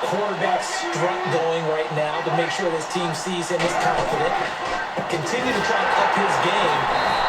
quarterback strut going right now to make sure this team sees him as confident. Continue to try to up his game,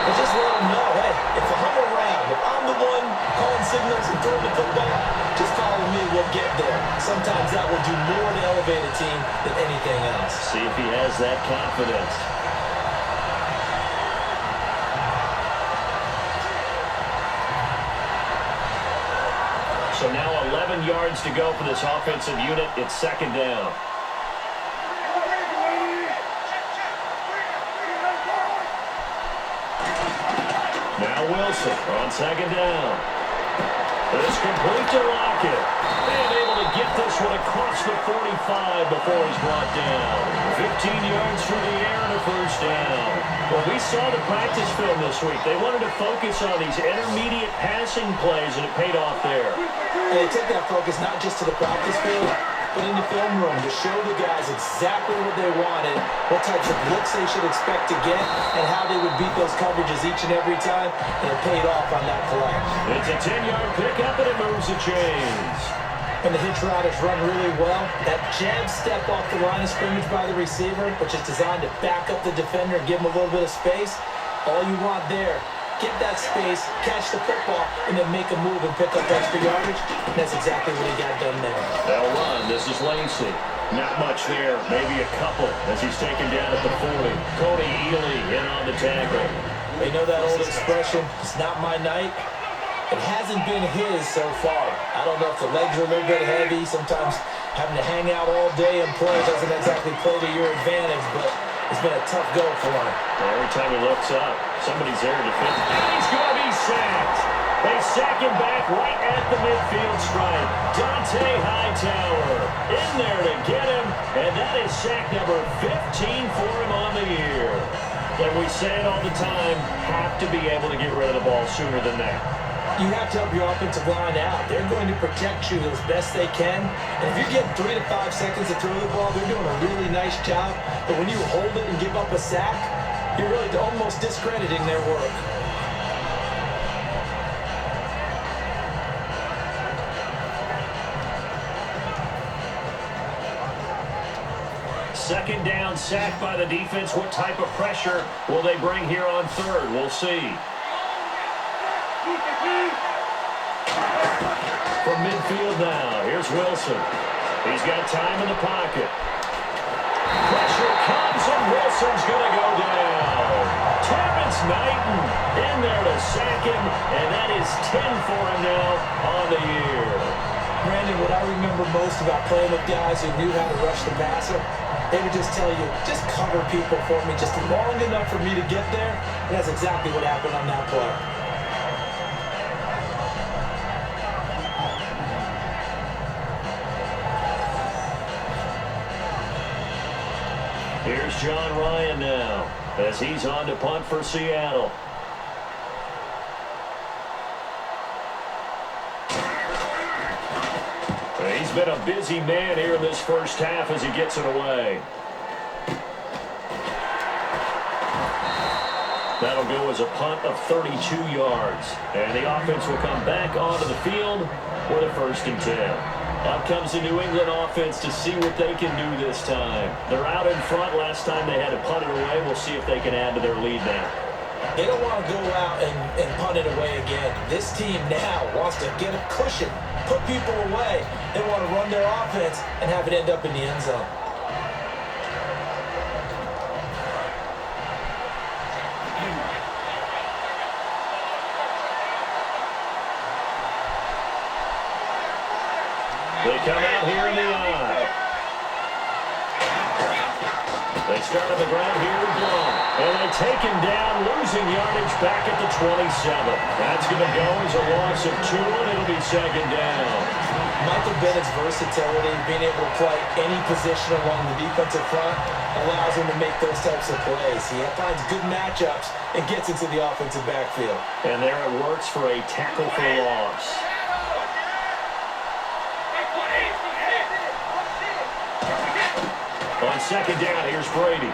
but just let him know, hey, if I'm around, if I'm the one calling signals and throwing the football, just follow me, we'll get there. Sometimes that will do more to elevate a team than anything else. See if he has that confidence. So now 11 yards to go for this offensive unit. It's second down. Now Wilson on second down. It's complete to Lockett. And able to get this one across the 45 before he's brought down. 15 yards through the air and a first down. Well, we saw the practice film this week. They wanted to focus on these intermediate passing plays, and it paid off there. And they took that focus not just to the practice field, but in the film room to show the guys exactly what they wanted, what types of looks they should expect to get, and how they would beat those coverages each and every time, and it paid off on that play. It's a 10-yard pickup, and it moves the chains. And the hitch route is run really well. That jab step off the line of scrimmage by the receiver, which is designed to back up the defender and give him a little bit of space. All you want there, get that space, catch the football, and then make a move and pick up extra yardage. And that's exactly what he got done there. They'll run. This is Lacey. Not much there, maybe a couple as he's taken down at the 40. Cody Ely in on the tackle. You know that old expression, it's not my night? It hasn't been his so far. I don't know if the legs are a little bit heavy. Sometimes having to hang out all day and play doesn't exactly play to your advantage, but it's been a tough go for him. Every time he looks up, somebody's there to defend. And he's going to be sacked. They sack him back right at the midfield stripe. Dante Hightower in there to get him, and that is sack number 15 for him on the year. And we say it all the time, have to be able to get rid of the ball sooner than that. You have to help your offensive line out. They're going to protect you as best they can. And if you're getting 3 to 5 seconds to throw the ball, they're doing a really nice job. But when you hold it and give up a sack, you're really almost discrediting their work. Second down, sacked by the defense. What type of pressure will they bring here on third? We'll see. From midfield now, here's Wilson. He's got time in the pocket. Pressure comes, and Wilson's going to go down. Terrence Knighton in there to sack him, and that is 10 for him now on the year. Brandon, what I remember most about playing with guys who knew how to rush the passer, they would just tell you, just cover people for me, just long enough for me to get there. And that's exactly what happened on that play. Here's John Ryan now as he's on to punt for Seattle. He's been a busy man here in this first half as he gets it away. That'll go as a punt of 32 yards. And the offense will come back onto the field with a 1st and 10. Up comes the New England offense to see what they can do this time. They're out in front. Last time they had to punt it away. We'll see if they can add to their lead now. They don't want to go out and punt it away again. This team now wants to get a cushion, put people away. They want to run their offense and have it end up in the end zone. They come out here in the eye. They start on the ground here with Blum. And they take him down, losing yardage back at the 27. That's going to go as a loss of 2, and it'll be second down. Michael Bennett's versatility, being able to play any position along the defensive front, allows him to make those types of plays. He finds good matchups and gets into the offensive backfield. And there it works for a tackle for loss. On second down, here's Brady.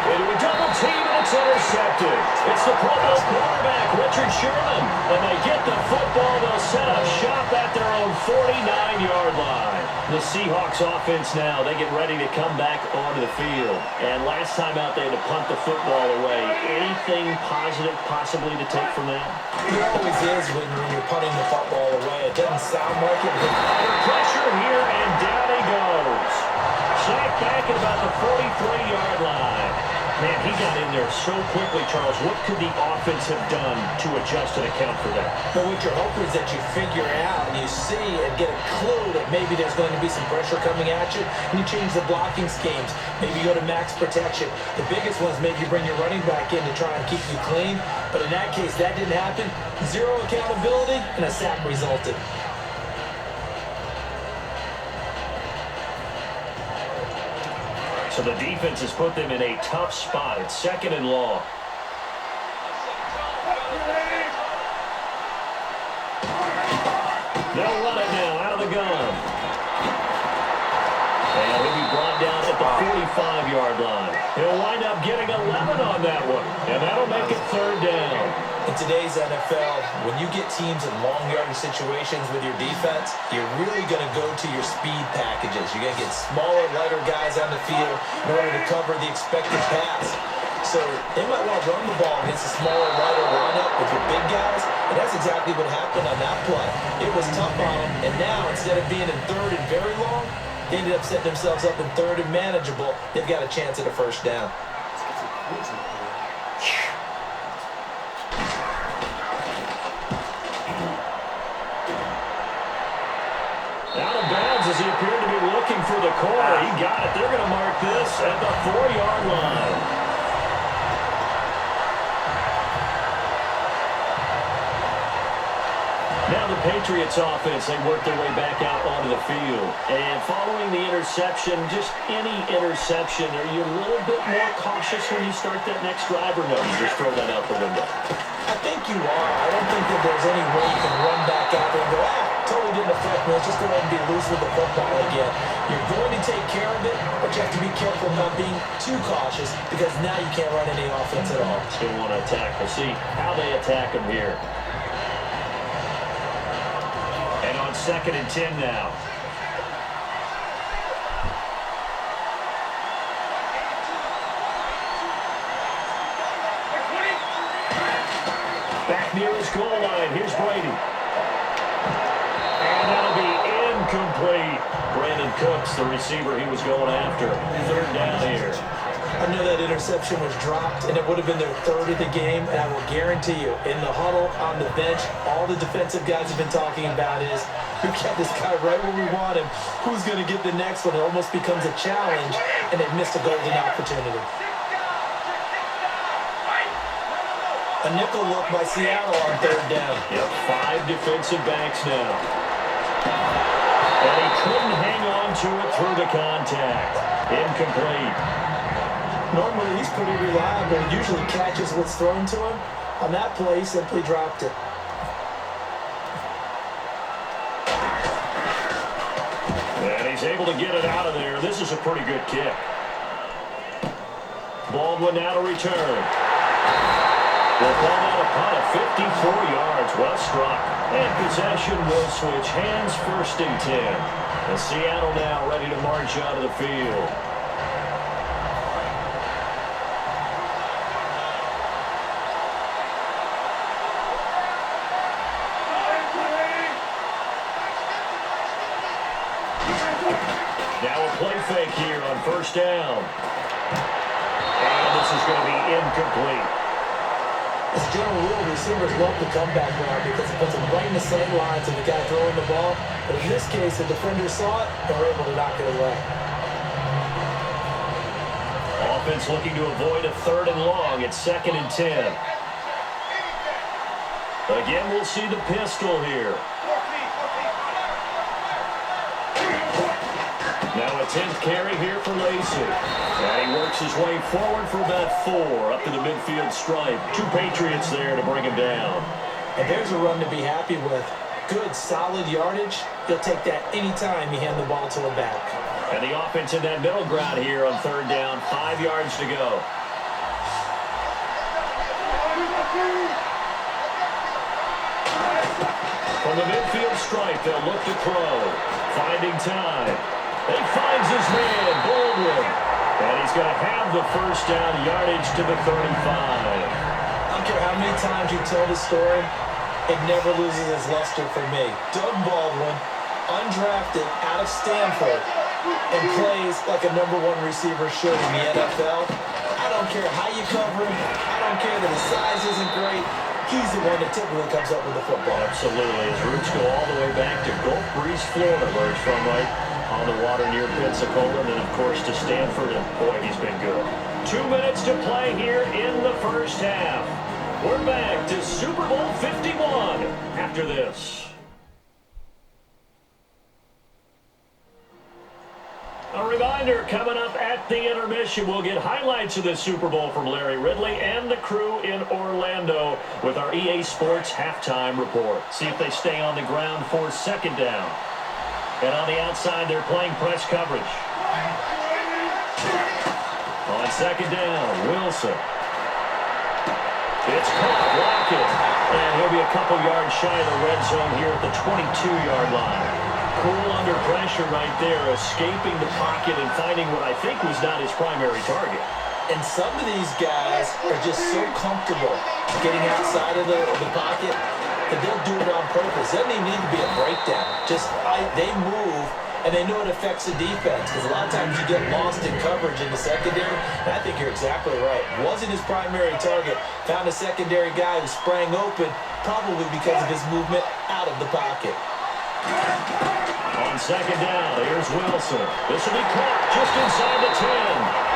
Into a double team, and It's intercepted. It's the Pro Bowl quarterback, Richard Sherman. And they get the football. They'll set up shop at their own 49-yard line. The Seahawks offense now, they get ready to come back onto the field. And last time out, they had to punt the football away. Anything positive possibly to take from that? It always is when you're punting the football away. It doesn't sound like it. Under pressure here, and down he goes. Sacked back at about the 43-yard line. Man, he got in there so quickly, Charles. What could the offense have done to adjust and account for that? But what you're hoping is that you figure out and you see and get a clue that maybe there's going to be some pressure coming at you, and you change the blocking schemes. Maybe you go to max protection. The biggest one is maybe you bring your running back in to try and keep you clean. But in that case, that didn't happen. Zero accountability, and a sack resulted. So the defense has put them in a tough spot. It's 2nd and long. They'll run it now out of the gun. And he'll be brought down at the 45-yard line. He'll wind up getting 11 on that one. And that'll make it 3rd down. In today's NFL, when you get teams in long yardage situations with your defense, you're really going to go to your speed packages. You're going to get smaller, lighter guys on the field in order to cover the expected pass. So they might want to run the ball against a smaller, lighter lineup with your big guys, and that's exactly what happened on that play. It was tough on them, and now instead of being in 3rd and very long, they ended up setting themselves up in 3rd and manageable. They've got a chance at a 1st down. Out of bounds as he appeared to be looking for the corner. He got it. They're going to mark this at the 4-yard line. Now the Patriots offense, they work their way back out onto the field. And following the interception, just any interception, are you a little bit more cautious when you start that next drive, or no? You just throw that out the window? I think you are. I don't think that there's any way you can run back out there and go, totally didn't affect me. Let's just go ahead and be loose with the football again. You're going to take care of it, but you have to be careful not being too cautious because now you can't run any offense at all. Still want to attack. We'll see how they attack him here. And on 2nd and 10 now. Back near his goal line. Here's Brady. And that'll be incomplete. Brandon Cooks, the receiver he was going after. 3rd down here. I know that interception was dropped, and it would have been their 3rd of the game, and I will guarantee you, in the huddle, on the bench, all the defensive guys have been talking about is, we got this guy right where we want him. Who's going to get the next one? It almost becomes a challenge, and they've missed a golden opportunity. A nickel look by Seattle on 3rd down. Yep, 5 defensive backs now. And he couldn't hang on to it through the contact. Incomplete. Normally, he's pretty reliable. He usually catches what's thrown to him. On that play, he simply dropped it. And he's able to get it out of there. This is a pretty good kick. Baldwin now to return. We'll call that a punt of 54 yards. Well struck. And possession will switch hands, 1st and 10. And Seattle now ready to march out of the field. Now a play fake here on 1st down. And this is going to be incomplete. As a general rule, receivers love the comeback route because it puts them right in the sight lines of the guy throwing the ball. But in this case, the defender saw it and were able to knock it away. Offense looking to avoid a 3rd and long. It's 2nd and 10. Again, we'll see the pistol here. Now a 10th carry here for Lacy. And he works his way forward for about 4 up to the midfield stripe. 2 Patriots there to bring him down. And there's a run to be happy with. Good, solid yardage. He'll take that anytime you hand the ball to him back. And the offense in that middle ground here on 3rd down. 5 yards to go. From the midfield stripe, they'll look to throw. Finding time. He finds his man, Baldwin. And he's going to have the first down, yardage to the 35. I don't care how many times you tell the story, it never loses its luster for me. Doug Baldwin, undrafted out of Stanford, and plays like a #1 receiver should in the NFL. I don't care how you cover him. I don't care that his size isn't great. He's the one that typically comes up with the football. Absolutely. His roots go all the way back to Gulf Breeze, Florida, where he's from, right on the water near Pensacola, and then, of course, to Stanford, and boy, he's been good. 2 minutes to play here in the first half. We're back to Super Bowl 51 after this. A reminder, coming up at the intermission, we'll get highlights of the Super Bowl from Larry Ridley and the crew in Orlando with our EA Sports halftime report. See if they stay on the ground for second down. And on the outside, they're playing press coverage. On second down, Wilson. It's caught, Lockett. And he'll be a couple yards shy of the red zone here at the 22-yard line. Cool under pressure right there, escaping the pocket and finding what I think was not his primary target. And some of these guys are just so comfortable getting outside of the pocket that they'll do it on purpose. It doesn't even need to be a breakdown. They move, and they know it affects the defense. Because a lot of times you get lost in coverage in the secondary. And I think you're exactly right. Wasn't his primary target. Found a secondary guy who sprang open, probably because of his movement out of the pocket. On second down, here's Wilson. This will be caught just inside the 10.